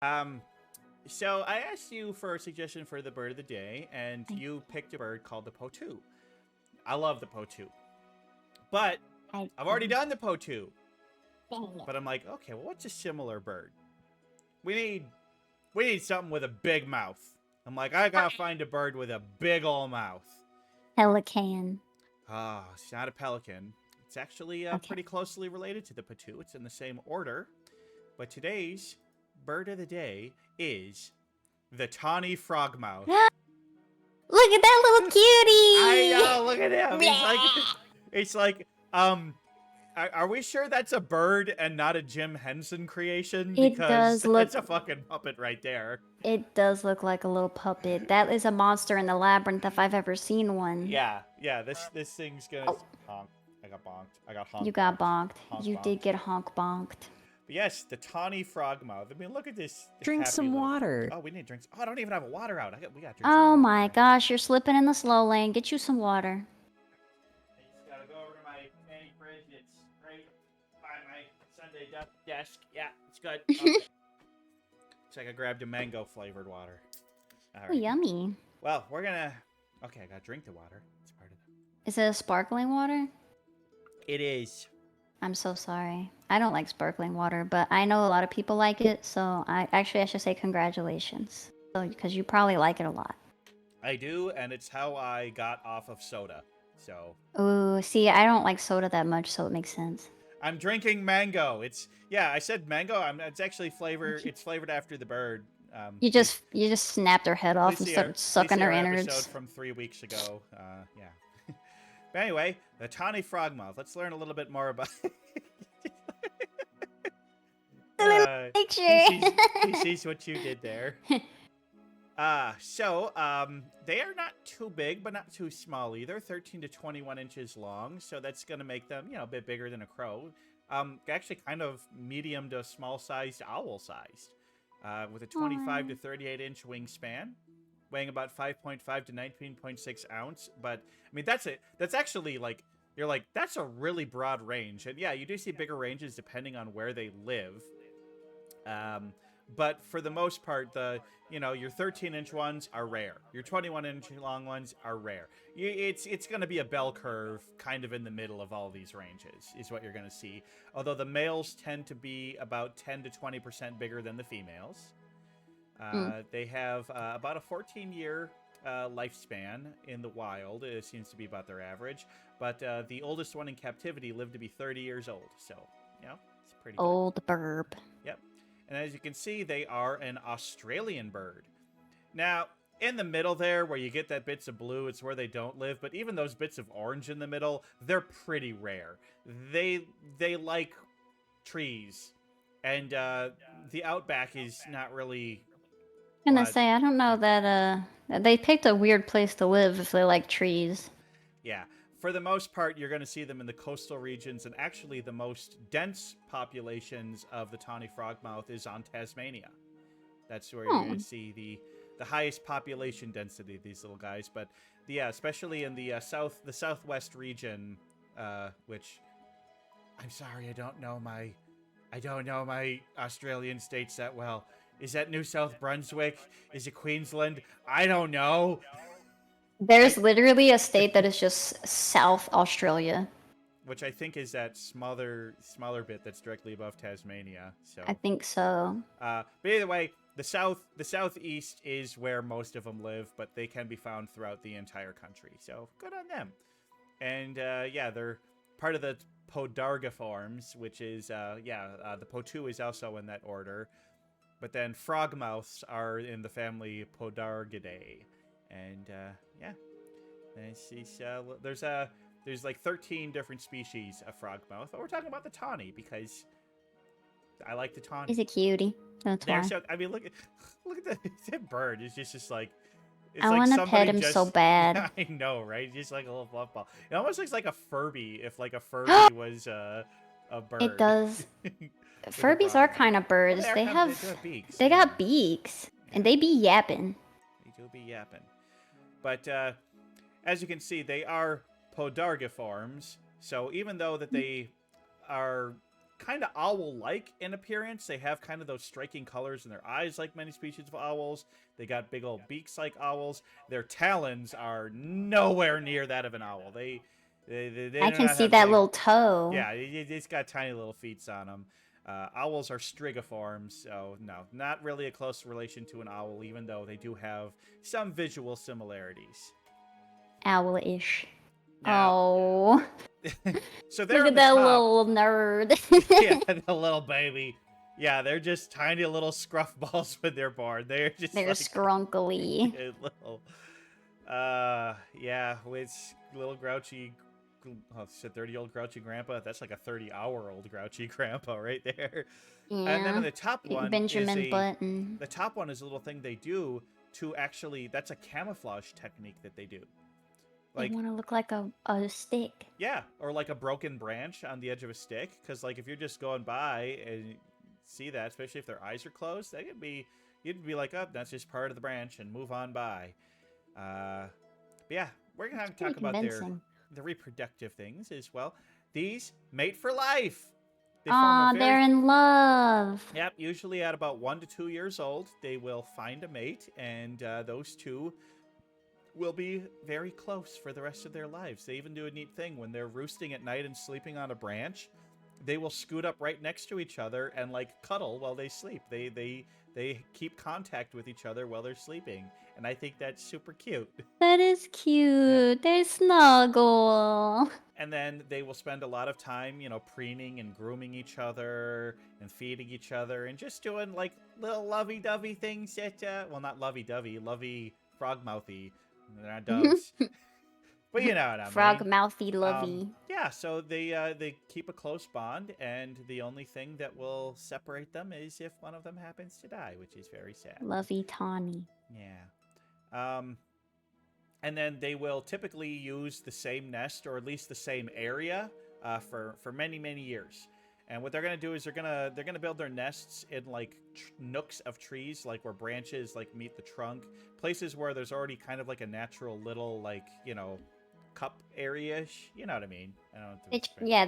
Um, so I asked you for a suggestion for the bird of the day, and I, you picked a bird called the potu. I love the potu, but I, I've already done the potu. But I'm like, okay, well, what's a similar bird? We need we need something with a big mouth. I'm like, I gotta find a bird with a big ol' mouth. Pelican. Ah, it's not a pelican. It's actually Okay. pretty closely related to the potu. It's in the same order. But today's bird of the day is the tawny frogmouth. Look at that little I cutie! know, look at him. It's like, are we sure that's a bird and not a Jim Henson creation? It Because does look that's a fucking puppet right there. it does look like a little puppet. That is a monster in the labyrinth if I've ever seen one. Yeah. This thing's gonna Oh, honk. I got bonked. I got you honk got bonked. bonked. Honk You did bonked. get honk bonked. But yes, the tawny frogmouth. I mean, look at this Drink happy some little. water. Oh, we need drinks. Oh, I don't even have water out. We gotta drink some Oh water. my gosh, you're slipping in the slow lane. Get you some water. I just gotta go over to my mini fridge. It's right by my Sunday desk. Yeah, it's good. Okay. Looks like I grabbed a mango flavored water. All Oh, right. yummy. Well, we're gonna. Okay, I gotta drink the water. It's part of it. Is it a sparkling water? It is. I'm so sorry. I don't like sparkling water, but I know a lot of people like it, so I should say congratulations. So, because you probably like it a lot. I do, and it's how I got off of soda. So Ooh, see, I don't like soda that much, so it makes sense. I'm drinking mango. I said mango. It's actually flavor. It's flavored after the bird. You just snapped her head off Please and see started sucking her episode innards. from 3 weeks ago. Yeah. But anyway, the tawny frogmouth. Let's learn a little bit more about. The little picture. He sees what you did there. They are not too big, but not too small either. 13 to 21 inches long, so that's going to make them, a bit bigger than a crow. Actually, kind of medium to small-sized owl-sized, with a 25 to 38-inch wingspan, weighing about 5.5 to 19.6 ounce. But I mean, that's it. That's actually like that's a really broad range, and yeah, you do see bigger ranges depending on where they live. But for the most part, your 13-inch ones are rare. Your 21-inch long ones are rare. It's going to be a bell curve kind of in the middle of all these ranges is what you're going to see. Although the males tend to be about 10 to 20% bigger than the females. They have about a 14-year lifespan in the wild. It seems to be about their average. But the oldest one in captivity lived to be 30 years old. So, it's pretty good. Old burb. Yep. And as you can see, they are an Australian bird. Now, in the middle there, where you get that bits of blue, it's where they don't live. But even those bits of orange in the middle, they're pretty rare. They like trees. And the outback is not really... I'm gonna say, I don't know that they picked a weird place to live if they like trees. Yeah. For the most part, you're going to see them in the coastal regions, and actually the most dense populations of the tawny frogmouth is on Tasmania. That's where you're going to see the highest population density of these little guys. But especially in the southwest region, which I'm sorry, I don't know my Australian states that well. Is that New South Brunswick? Is it Queensland? I don't know. There's literally a state that is just South Australia. Which I think is that smaller bit that's directly above Tasmania. So I think so. But either way, the southeast is where most of them live, but they can be found throughout the entire country. So good on them. And they're part of the Podargiformes, which is the Potu is also in that order. But then frogmouths are in the family Podargidae. And there's like 13 different species of frogmouth. But we're talking about the tawny because I like the tawny. He's a cutie. That's why. So, I mean, look at that bird. It's just like it's I like want to pet him so bad. I know, right? Just like a little fluff ball. It almost looks like a Furby if like a Furby was a bird. It does. Furbies are kind of birds. Well, they do have beaks. they got beaks, and they be yapping. They do be yapping. But as you can see, they are Podargiformes. So even though that they are kind of owl-like in appearance. They have kind of those striking colors in their eyes like many species of owls. They got big old beaks like owls. Their talons are nowhere near that of an owl. They I do can not see have that big... little toe. Yeah, it's got tiny little feet on them. Owls are strigiforms, so no, not really a close relation to an owl, even though they do have some visual similarities. Owl-ish. Now, Oh. so they're Look on at the that top. little nerd. Yeah, the little baby. Yeah, they're just tiny little scruff balls when they're born. They're just They're like scrunkly. little. Yeah, with little grouchy. Oh, it's a 30-year-old grouchy grandpa. That's like a 30-hour-old grouchy grandpa right there. And then Yeah. in the top one Benjamin Button. the top one is a little thing they do to actually. That's a camouflage technique that they do. They Like, want to look like a stick. yeah, or like a broken branch on the edge of a stick. Because like if you're just going by and see that, especially if their eyes are closed, that could be you'd be like, oh, that's just part of the branch, and move on by. But yeah, we're gonna talk about the reproductive things as well. These mate for life. They Aw, they're in love. Yep, usually at about 1 to 2 years old, they will find a mate, and those two will be very close for the rest of their lives. They even do a neat thing when they're roosting at night and sleeping on a branch. They will scoot up right next to each other and like cuddle while they sleep. They keep contact with each other while they're sleeping, and I think that's super cute. That is cute. They snuggle. And then they will spend a lot of time, preening and grooming each other and feeding each other and just doing like little lovey-dovey things that, well, not lovey-dovey, lovey frogmouthy. They're not doves. But you know what I mean. Frogmouthy lovey. Yeah, so they keep a close bond, and the only thing that will separate them is if one of them happens to die, which is very sad. Lovey Tawny. Yeah. And then they will typically use the same nest, or at least the same area, for many, many years. And what they're gonna do is they're gonna build their nests in like nooks of trees, like where branches like meet the trunk, places where there's already kind of like a natural little like cup area-ish. You know what I mean? I don't know.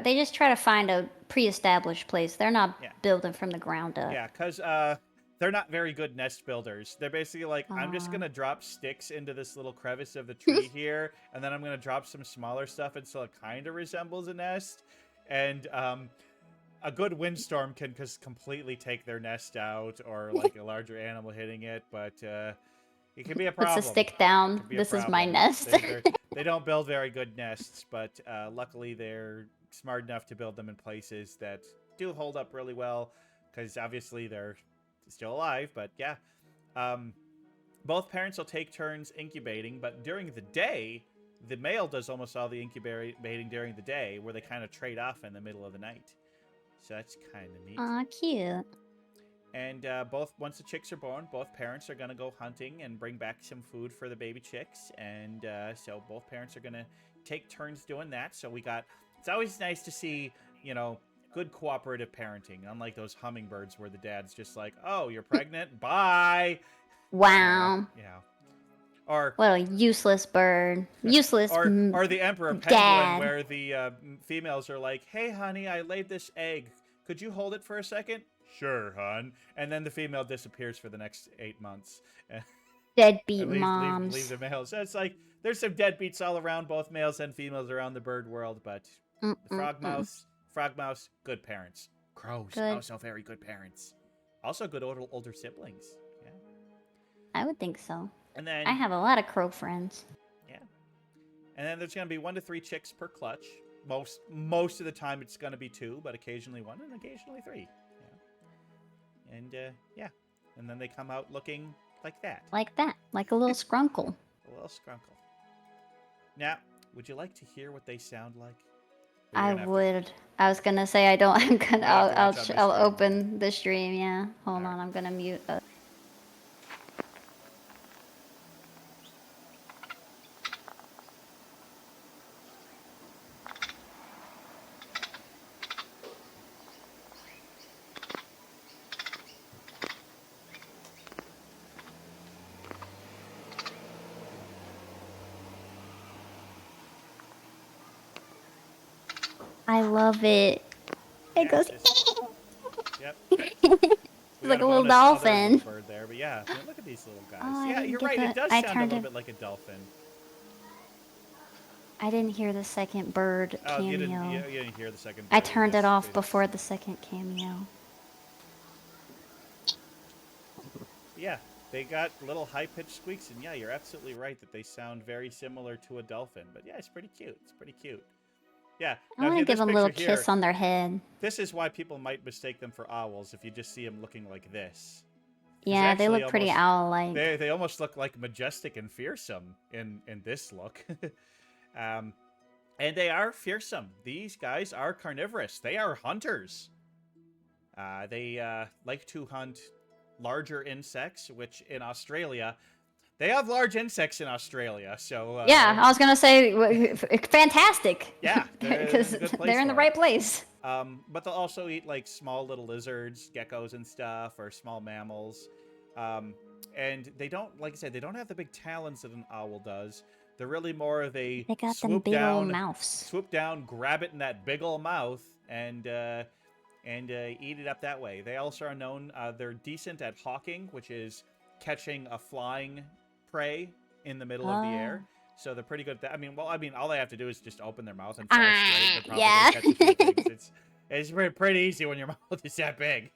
They just try to find a pre-established place. They're not building from the ground up. Yeah, because they're not very good nest builders. They're basically like, I'm just gonna drop sticks into this little crevice of the tree here, and then I'm gonna drop some smaller stuff until it kind of resembles a nest. And a good windstorm can just completely take their nest out, or like a larger animal hitting it. But it can be a problem. Puts a stick down. This is my nest. They don't build very good nests, but luckily they're smart enough to build them in places that do hold up really well, because obviously they're still alive. But yeah, both parents will take turns incubating, but during the day, the male does almost all the incubating during the day, where they kind of trade off in the middle of the night. So that's kind of neat. Aw, cute. And once the chicks are born, both parents are going to go hunting and bring back some food for the baby chicks. And so both parents are going to take turns doing that. So it's always nice to see, good cooperative parenting, unlike those hummingbirds where the dad's just like, oh, you're pregnant? Bye. Wow. Yeah. Or what a useless bird. Useless or the emperor penguin, where the females are like, hey, honey, I laid this egg. Could you hold it for a second? Sure, hon. And then the female disappears for the next 8 months. Deadbeat moms. Leave the males. So it's like, there's some deadbeats all around, both males and females around the bird world, but the frogmouse, good parents. Crows, also very good parents. Also good older siblings. Yeah. I would think so. And then I have a lot of crow friends. Yeah. And then there's going to be 1 to 3 chicks per clutch. Most of the time it's going to be 2, but occasionally 1 and occasionally 3. Yeah. And yeah. And then they come out looking like that. Like that. Like a little scrunkle. A little scrunkle. Now, would you like to hear what they sound like? I would. I was gonna say I don't. I'll open the stream. Yeah. Hold on. I'm gonna mute. I love it. It goes. Yep. It's like a little dolphin. Little bird there, but yeah, look at these little guys. Oh, yeah, you're right. It does sound a little bit like a dolphin. I didn't hear the second bird cameo. You didn't hear the second bird. I turned it off before the second cameo. Yeah, they got little high-pitched squeaks, and yeah, you're absolutely right that they sound very similar to a dolphin. But yeah, it's pretty cute. It's pretty cute. Yeah. I want to give them a little kiss on their head. This is why people might mistake them for owls if you just see them looking like this. Yeah, they look pretty owl-like. They almost look like majestic and fearsome in this look. And they are fearsome. These guys are carnivorous. They are hunters. They like to hunt larger insects, which in Australia, they have large insects in Australia. So yeah, I was gonna say fantastic. Yeah, because they're in the right place. But they'll also eat like small little lizards, geckos, and stuff, or small mammals. And they don't, like I said, they don't have the big talons that an owl does. They're really more of a they got them big old mouths. Swoop down, grab it in that big old mouth, and eat it up that way. They also are known, they're decent at hawking, which is catching a flying prey in the middle of the air. So they're pretty good at that. I mean, all they have to do is just open their mouth and fly straight. Yeah. It's pretty easy when your mouth is that big.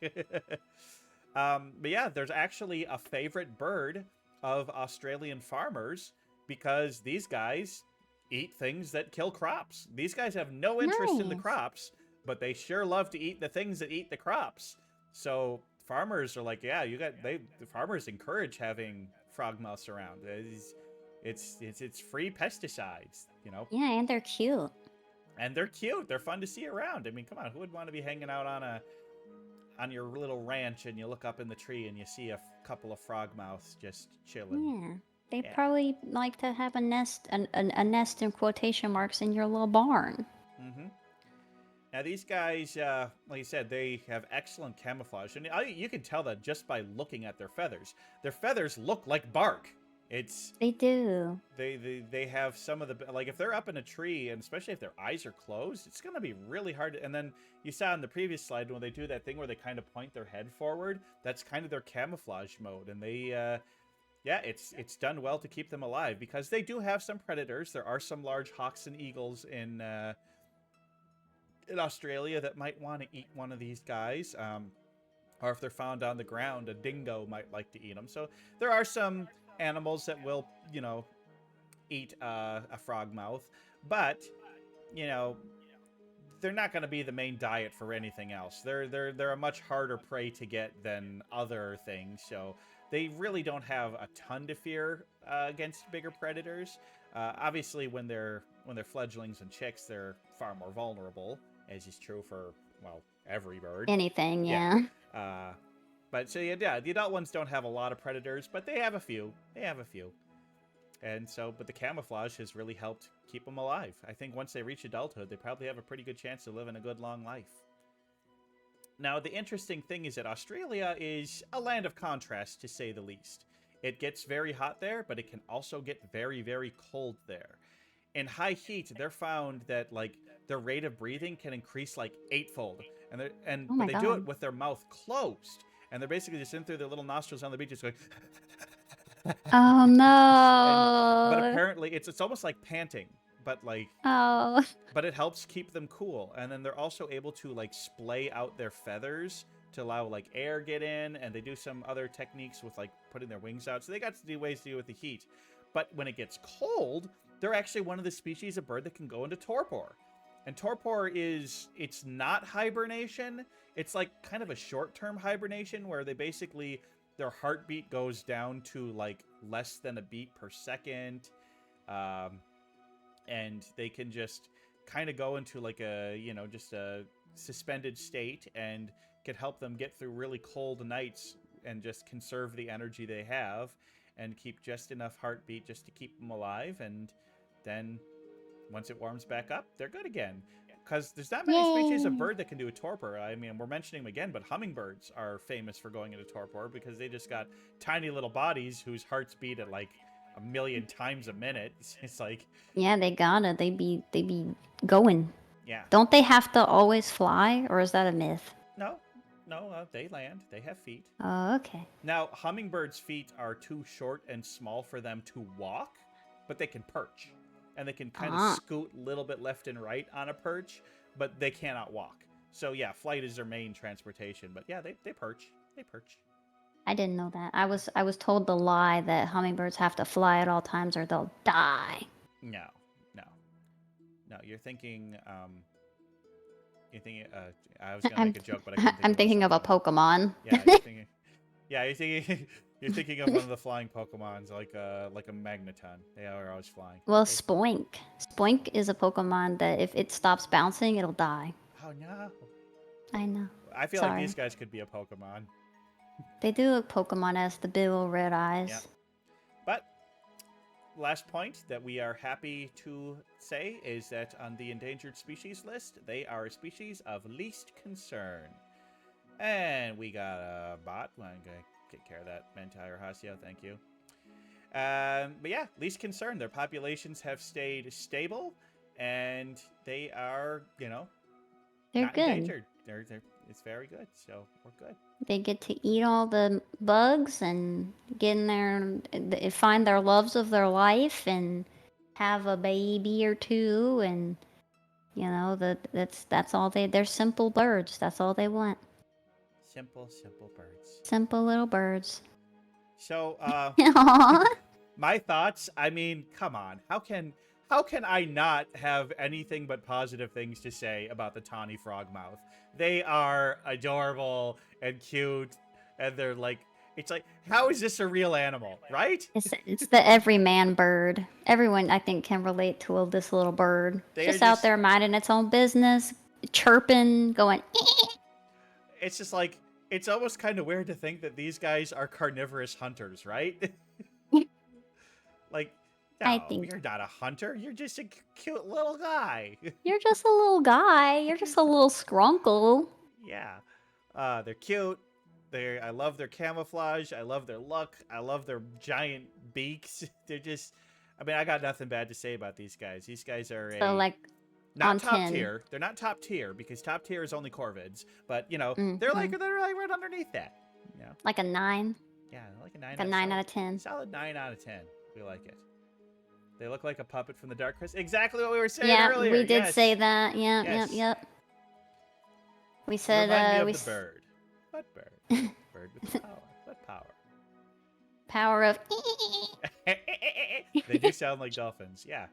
But yeah, there's actually a favorite bird of Australian farmers because these guys eat things that kill crops. These guys have no interest in the crops, but they sure love to eat the things that eat the crops. So farmers are like, yeah, the farmers encourage having frogmouths around. It's free pesticides, you know. Yeah, and they're cute. And they're cute. They're fun to see around. I mean, come on, who would want to be hanging out on your little ranch and you look up in the tree and you see a couple of frogmouths just chilling? Yeah. They probably like to have a nest, a nest in quotation marks in your little barn. Mm-hmm. Now these guys, like you said, they have excellent camouflage, and you can tell that just by looking at their feathers. Their feathers look like bark. They do. They have some of the, like if they're up in a tree, and especially if their eyes are closed, it's gonna be really hard. And then you saw in the previous slide when they do that thing where they kind of point their head forward. That's kind of their camouflage mode, and they. Yeah, it's done well to keep them alive because they do have some predators. There are some large hawks and eagles in Australia that might want to eat one of these guys. Or if they're found on the ground, a dingo might like to eat them. So there are some animals that will, you know, eat a frogmouth. But, you know, they're not going to be the main diet for anything else. They're a much harder prey to get than other things. So they really don't have a ton to fear against bigger predators. Obviously, when they're fledglings and chicks, they're far more vulnerable, as is true for, well, every bird. Anything, yeah. But so yeah, the adult ones don't have a lot of predators, but they have a few. And so, but the camouflage has really helped keep them alive. I think once they reach adulthood, they probably have a pretty good chance of living a good long life. Now, the interesting thing is that Australia is a land of contrast, to say the least. It gets very hot there, but it can also get very, very cold there. In high heat, they're found that, like, their rate of breathing can increase, like, 8-fold. But they do it with their mouth closed. And they're basically just in through their little nostrils on the beach, just going... Oh, no. But apparently, it's almost like panting. But like, but it helps keep them cool, and then they're also able to like splay out their feathers to allow like air get in, and they do some other techniques with like putting their wings out. So they got to do ways to deal with the heat. But when it gets cold, they're actually one of the species of bird that can go into torpor. And torpor it's not hibernation. It's like kind of a short-term hibernation where they basically their heartbeat goes down to like less than a beat per second. And they can just kind of go into like a, you know, just a suspended state and can help them get through really cold nights and just conserve the energy they have and keep just enough heartbeat just to keep them alive. And then once it warms back up, they're good again. Because there's not many species of bird that can do a torpor. I mean, we're mentioning them again, but hummingbirds are famous for going into torpor because they just got tiny little bodies whose hearts beat at like 1,000,000 times a minute. It's like, yeah, they gotta. They be going. Yeah. Don't they have to always fly, or is that a myth? No, no, they land. They have feet. Oh, okay. Now, hummingbirds' feet are too short and small for them to walk, but they can perch. And they can kind of Ah, scoot a little bit left and right on a perch, but they cannot walk. So, yeah, flight is their main transportation. But yeah, they perch. They perch. I didn't know that. I was told the lie that hummingbirds have to fly at all times or they'll die. No, no, no. You're thinking, I was going to I'm make a joke, but I couldn't think I'm of a thinking of a something. Pokemon. Yeah, you're thinking, yeah, you're thinking of one of the flying Pokemons, like a Magneton. They are always flying. Well, Okay. Spoink. Spoink is a Pokemon that if it stops bouncing, it'll die. Oh no. I know. I feel like these Sorry. guys could be a Pokemon. They do look Pokemon as the big old red eyes. Yep. But last point that we are happy to say is that on the endangered species list, they are a species of least concern. And we got a bot. I'm going to take care of that entire Hasio. Thank you. But yeah, least concern. Their populations have stayed stable, and they are, They're not good. endangered. It's very good. So we're good. They get to eat all the bugs and get in there, find their loves of their life and have a baby or two, and that's all they're simple birds. That's all they want. Simple birds. Simple little birds. So, Aww. my thoughts. I mean, come on. How can I not have anything but positive things to say about the Tawny Frogmouth? They are adorable and cute, and they're like, it's like, how is this a real animal, right? It's the everyman bird. Everyone, I think, can relate to this little bird. They Just are out just- there minding its own business, chirping, going. It's just like, it's almost kind of weird to think that these guys are carnivorous hunters, right? Like, I no, think- you're not a hunter. You're just a cute little guy. You're just a little guy. You're just a little scrunkle. Yeah. They're cute. I love their camouflage. I love their look. I love their giant beaks. They're just, I mean, I got nothing bad to say about these guys. These guys are So like not on top 10. tier. They're not top tier because top tier is only corvids. But they're Mhm. like right underneath that. like a 9, Yeah, like a 9. like a 9 out of 10. Solid 9 out of 10. We like it. They look like a puppet from the Dark Crystal. Exactly what we were saying Yeah, earlier. we did Yes. say that. Yep, Yes. yep. We You said remind me of we the bird. What bird? Bird with power. What power? power of. They do sound like dolphins. Yeah.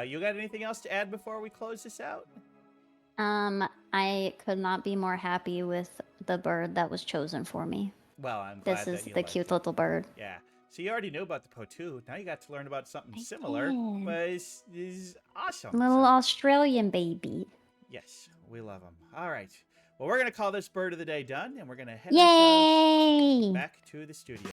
You got anything else to add before we close this out? I could not be more happy with the bird that was chosen for me. Well, I'm glad This that is you the liked cute it. little bird. Yeah. So you already knew about the Potu. Now you got to learn about something I similar. did. But it's awesome. Little So, Australian baby. yes, we love them. All right. Well, we're going to call this bird of the day done, and we're going to head ourselves Yay! back to the studio.